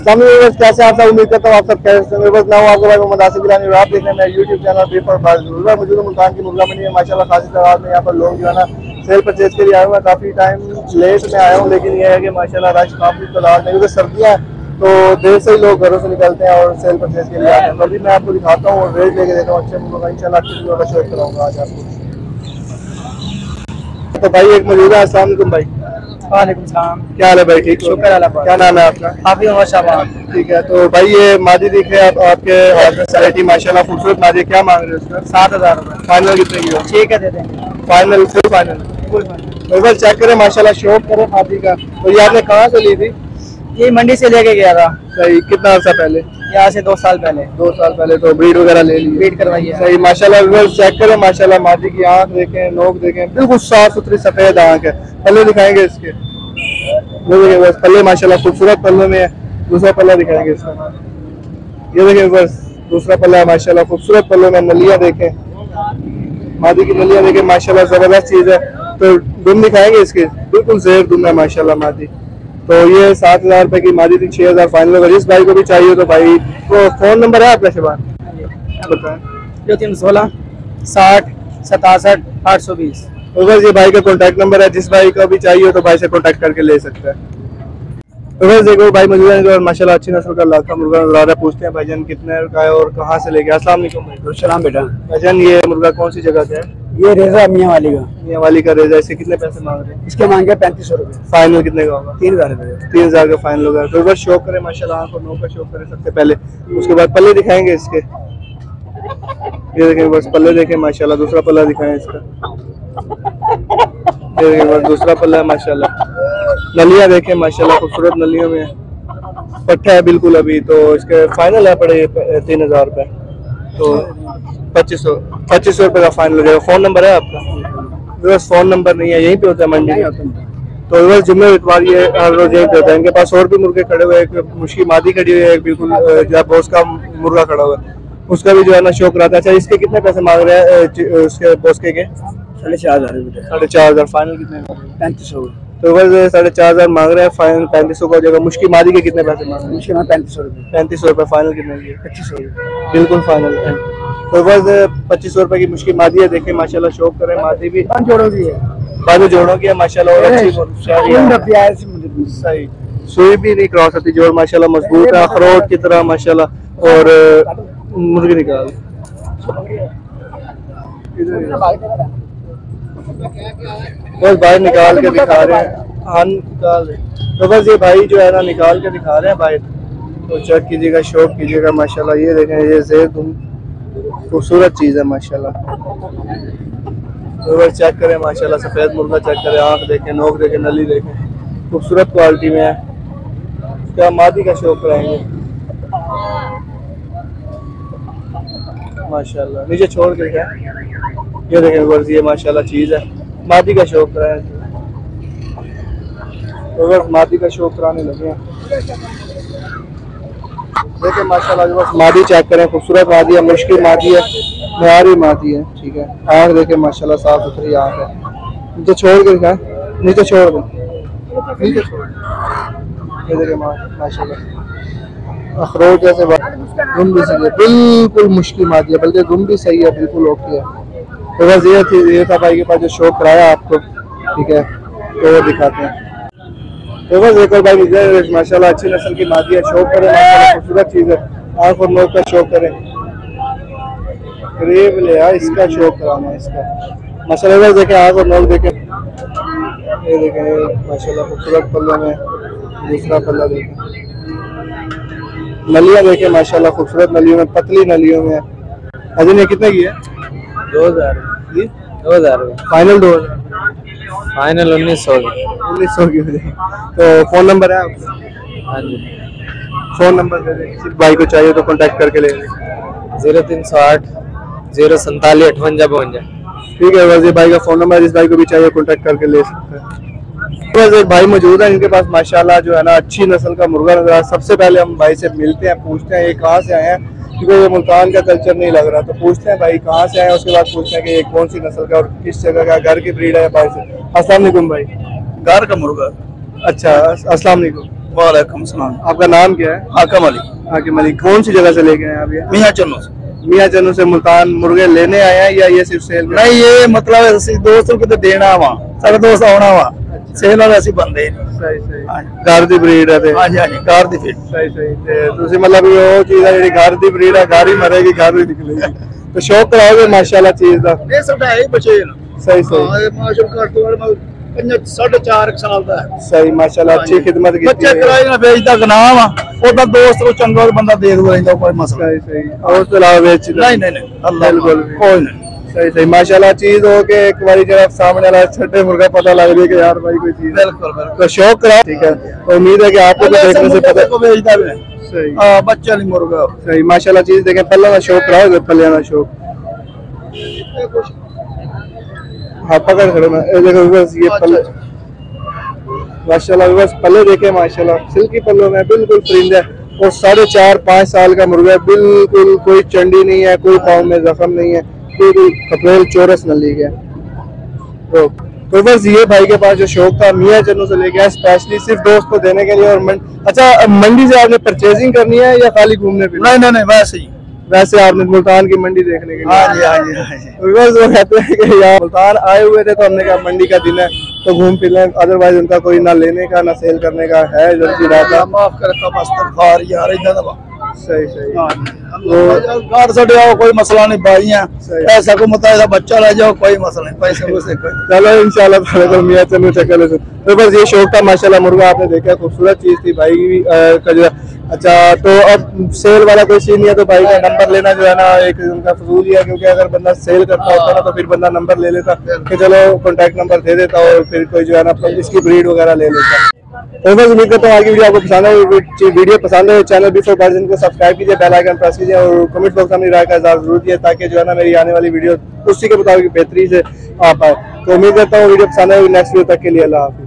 कैसे आप सब, उम्मीद करता हूँ आप सब कैसे होंगे। बस ना आपको भाई मोहम्मद आसिफ गिलानी और आप देख रहे हैं मेरा यूट्यूब चैनल पेपर बाज। मुझे तो मुल्तान की मुर्गा बनी है माशाल्लाह खासी तादाद में। यहाँ पर लोग जो है ना सेल परचेज के लिए आए हुए हैं। काफ़ी टाइम लेट में आया हूँ, लेकिन ये है कि माशाल्लाह रश काफ़ी तादाद में, क्योंकि सर्दियाँ तो देर से ही लोग घरों से निकलते हैं और सेल परचेज के लिए आते हैं। तो अभी मैं आपको दिखाता हूँ और रेट लेके देता हूँ अच्छे मुर्गा। इंशाल्लाह अच्छी वीडियो का शेयर कराऊंगा आज आपको। तो भाई एक मौजूद है। अस्सलाम वालेकुम भाई। वालेकुम सलाम। क्या हाल है भाई? ठीक, शुक्र अल्लाह। क्या नाम है आपका? हाफिज मोहम्मद शाबान। ठीक है, तो भाई ये मादी दिख रहे हैं आपके हाथ में सैलेटी माशाल्लाह खूबसूरत मादी। क्या मांग रहे हो उसका? 7,000 रुपये। फाइनल कितने की हो? ठीक है, दे देंगे। Final, full final. एक बार चेक करें माशाल्लाह, शौक करें मादी का। तो ये आपने कहाँ से ली थी? ये मंडी से लेके गया था। सही, कितना अर्सा पहले? यहाँ से 2 साल पहले। 2 साल पहले। तो ब्रीड वगैरह ले ली? ब्रीड करवाई है। सही माशाल्लाह। चेक करें माशाल्लाह, मादी की आँख देखें, नोक देखें, बिल्कुल साफ सुथरी सफेद आँख है। पल्ले दिखाएंगे इसके, वो देखिए बस पल्ले माशाल्लाह खूबसूरत पल्ले में है। दूसरा पल्ला दिखाएंगे इसका, ये देखिए बस दूसरा पल्ला माशाल्लाह खूबसूरत पल्लों में। नलियाँ देखें, मादी की नलियाँ देखें माशाल्लाह जबरदस्त चीज़ है। तो दुम दिखाएंगे इसके, बिल्कुल जेर दुम है माशाल्लाह मादी। तो ये 7,000 रुपये की मादी थी, 6,000 फाइनल होगा। जिस भाई को भी चाहिए तो भाई वो फ़ोन नंबर है आपका शबान? बताएं। 0316 60 67 820। तो बस ये भाई का कॉन्टैक्ट नंबर है, जिस भाई का भी चाहिए तो भाई से कॉन्टैक्ट करके ले सकते हैं। तो बस देखो भाई मौजूद है माशाल्लाह अच्छी नस्ल का लाखा मुर्गा नजर आ रहा है। पूछते हैं भाईजान कितने का है और कहाँ से लेके। अस्सलाम वालेकुम भाई। सलाम बेटा। भाईजान ये मुर्गा कौन सी जगह का है? ये रेजा मियाँ वाली का। मियाँ वाली का रेजा। इसके कितने पैसे मांग रहे हैं? इसके मांगे 3500 रुपये। फाइनल कितने का होगा? 3,000 रुपये। 3,000 का फाइनल होगा। तो बस शौक करें माशाल्लाह, आँख और नोक का शौक करें सबसे पहले, उसके बाद पल्ले दिखाएंगे इसके। ये देखें बस पल्ले देखें माशाल्लाह। दूसरा पल्ला दिखाएं इसका, ये देखें बस दूसरा पल्ला है माशाल्लाह। नलियाँ देखें माशाल्लाह खूबसूरत नलियों में, पट्टा है बिल्कुल अभी। तो इसके फाइनल है पड़े 3,000 रुपये। तो 2500 रुपये का फाइनल हो जाएगा। फ़ोन नंबर है आपका? बस फ़ोन नंबर नहीं है, यहीं पे होता है मंडी में। तो बस जुम्मे इतवार ये हर रोज यहीं पे होता है। इनके पास और भी मुर्गे खड़े हुए हैं, एक मुश्की मादी खड़ी हुई है, एक बिल्कुल जो बॉस का मुर्गा खड़ा हुआ है, उसका भी जो है ना शौक रहता है। अच्छा, इसके कितने पैसे मांग रहे हैं उसके बॉस के? 4,500 रुपये। 4,500। फाइनल कितने? 3500। तो बस 4,500 मांग रहे हैं, फाइनल 3500 का हो जाएगा। मुश्की मादी के कितने पैसे मांग रहे हैं? इसके में 3500 रुपये। 3500 रुपये। फाइनल कितने की? 2500 रुपये। बिल्कुल फाइनल है। तो बस 2500 रुपये की मुश्किल मादी है। देखें माशाल्लाह शौक करें, मादी भी जोड़ों की है, बाजू जोड़ों की है माशाल्लाह और अच्छी सही, सुई भी नहीं क्रॉस होती। जोड़ माशाल्लाह मजबूत है, अखरोट की तरह माशाल्लाह। और मुर्गी निकाल बस भाई निकाल के दिखा रहे हैं। हाँ निकाल रहे। तो बस ये भाई जो है ना निकाल के दिखा रहे हैं भाई, तो चेक कीजिएगा, शौक कीजिएगा माशाल्लाह। ये देखें, ये जेर खूबसूरत चीज़ है माशाल्लाह। तो बस चेक करें माशाल्लाह, सफ़ेद मुर्गा चेक करें, आँख देखें, नोक देखें, नली देखें, खूबसूरत क्वालिटी में है। क्या मादी का शौक कराएंगे माशाल्लाह। नीचे छोड़ के क्या, ये देखें बस ये माशाल्लाह चीज़ है। मादी का शौक कराएं तो बस मादी का शौक कराने लगे हैं। देखें माशाल्लाह बस मादी चेक करें, खूबसूरत मादी है, मुश्किल मादी है, म्यारी मादी है। ठीक है, आँख देखें माशाल्लाह साफ सुथरी आँख है। नीचे छोड़ के दिखाएं, नीचे छोड़ दें, नीचे छोड़। ये देखें माशाल्लाह अखरोट जैसे गुम भी सही है, बिल्कुल मुश्किल मादी है, बल्कि गुम भी सही है, बिल्कुल ओके है। तो बस ये था भाई के पास जो शौक कराया आपको। ठीक है, तो वो दिखाते हैं। तो बस एक और भाई माशाल्लाह अच्छी नस्ल की मादी है, शौक करें माशाल्लाह, खूबसूरत चीज़ है। आँख और नोक का शौक करें, करीब ले यार, इसका शौक कराना है इसका माशाल्लाह। देखें आँख और नोक देखें, ये देखें माशाल्लाह खूबसूरत पल्लों में। दूसरा पल्ला देखें, नलियाँ देखें माशाल्लाह खूबसूरत नलियों में, पतली नलियों में। अजन ये कितने की है? 2,000 जी 2,000। फाइनल 2,000। फाइनल 1900 की। तो फ़ोन नंबर है आपका? हाँ जी। फ़ोन नंबर दे दें, किसी भाई को चाहिए तो कांटेक्ट करके ले लें। 0308 047 58 52। ठीक है, बस ये भाई का फ़ोन नंबर है, जिस भाई को भी चाहिए कांटेक्ट करके ले सकते हैं। बस एक भाई मौजूद है, इनके पास माशाल्लाह जो है ना अच्छी नस्ल का मुर्गा नजर आ। सबसे पहले हम भाई से मिलते हैं, पूछते हैं ये कहाँ से आए हैं, क्योंकि ये मुल्तान का कल्चर नहीं लग रहा। तो पूछते हैं भाई कहाँ से आए हैं, उसके बाद पूछते हैं कि ये कौन सी नस्ल का और किस जगह का, घर की ब्रीड है भाई से। अस्सलाम वालेकुम भाई। घर का मुर्गा। अच्छा, अस्सलाम वालेकुम। वालेकुम सलाम। आपका नाम क्या है? हाकिम अली। हाकिम अली। कौन सी जगह से लेके आए आप ये? मियाँ चन्नू से। मियाँ चन्नू से मुल्तान मुर्गे लेने आए हैं या ये सिर्फ सेल में? नहीं ये मतलब ਅਸੀਂ दोस्तों को देना वा सारे दोस्त आना वा सेल वाले ਅਸੀਂ ਬੰਦੇ सही सही घर दी ब्रीड है ते हाँ जी हाँ जी कार दी फिट सही सही ते ਤੁਸੀਂ मतलब ਉਹ ਚੀਜ਼ ਹੈ ਜਿਹੜੀ घर दी ब्रीड है घर ही मरेगी घर ही निकलेगी तो शौक कराओगे माशाल्लाह चीज दा ਇਹ ਸਾਡਾ ਹੈ ਬੱਚੇ सही सही ਹਾਂ ਇਹ ਮਾਸ਼ਾਅੱਲਾ ਘੱਟ ਤੋਂ ਘੱਟ 4.5 ਸਾਲ ਦਾ ਹੈ सही माशाल्लाह अच्छी खिदमत की ਬੱਚੇ ਕਿਰਾਏ ਨਾਲ ਵੇਚਦਾ ਗਨਾਹ ਵਾ ਉਹਦਾ ਦੋਸਤ ਨੂੰ ਚੰਗਾ ਬੰਦਾ ਦੇ ਦੂਗਾ ਇਹਦਾ ਕੋਈ ਮਸਲਾ सही सही और तो अलावा बेच नहीं नहीं नहीं अल्लाह बिल्कुल कोई नहीं सही सही माशाल्लाह चीज हो के एक बारी जब सामने वाला छठे मुर्गा पता लग रही है कि यार भाई कोई चीज बिल्कुल बिल्कुल तो शौक कराओ ठीक है तो उम्मीद है कि आपको भी देखने से पता को बेचदा है सही हां बच्चा नहीं मुर्गा सही माशाल्लाह चीज देखें पल्ले का शौक कराओ पल्ले का शौक हाँ पकड़ खड़े मैं ये देखो बस ये पल्ले माशाल्लाह बस पल्ले देखे माशाल्लाह सिल्की पल्लों में बिल्कुल परिंदा है और 4.5-5 साल का मुर्गा है बिल्कुल कोई चंडी नहीं है कोई पाँव में जख्म नहीं है बिल्कुल कपड़ेल चौरस नली है तो बस ये भाई के पास जो शौक था मियाँ चन्नू से लेके आया स्पेशली सिर्फ दोस्त को देने के लिए और अच्छा मंडी से आपने परचेजिंग करनी है या खाली घूमने फिरना? नहीं नहीं नहीं वैसे ही वैसे आपने मुल्तान की मंडी देखने के लिए? हाँ जी हाँ जी हाँ जी तो बस वो कहते हैं कि यार मुल्तान आए हुए थे तो हमने कहा मंडी का दिन है तो घूम फिर लें अदरवाइज उनका कोई ना लेने का ना सेल करने का है जल्दी रहता माफ करता बस्तरखार यार इधर दबा सही सही घर से आओ कोई मसला नहीं भाई है पैसा को मुताबिक बच्चा ले जाओ कोई मसला नहीं पैसे वैसे चलो इंशाल्लाह ताला तो मियाँ चन्नू चक्कर से तो बस ये शौक था माशाल्लाह मुर्गा आपने देखा खूबसूरत चीज थी भाई की का जो अच्छा तो अब सेल वाला कोई सीन नहीं है तो भाई का नंबर लेना जो है ना एक उनका फजूल ही है क्योंकि अगर बंदा सेल करता होता ना तो फिर बंदा नंबर ले लेता कि चलो कॉन्टैक्ट नंबर दे देता और फिर कोई जो है ना इसकी ब्रीड वगैरह ले लेता। तो बस उम्मीद करता हूँ आज की वीडियो आपको पसंद है वीडियो पसंद है चैनल बिफोर वर्जन को सब्सक्राइब कीजिए बेल आइकन प्रेस कीजिए और कमेंट बॉक्स में अपनी राय का इज़हार जरूर कीजिए ताकि जो है ना मेरी आने वाली वीडियो उसी के मुताबिक बेहतरी से आ पाए। तो उम्मीद करता हूँ वीडियो पसंद है नेक्स्ट वीडियो तक के लिए अल्लाह हाफ़िज़।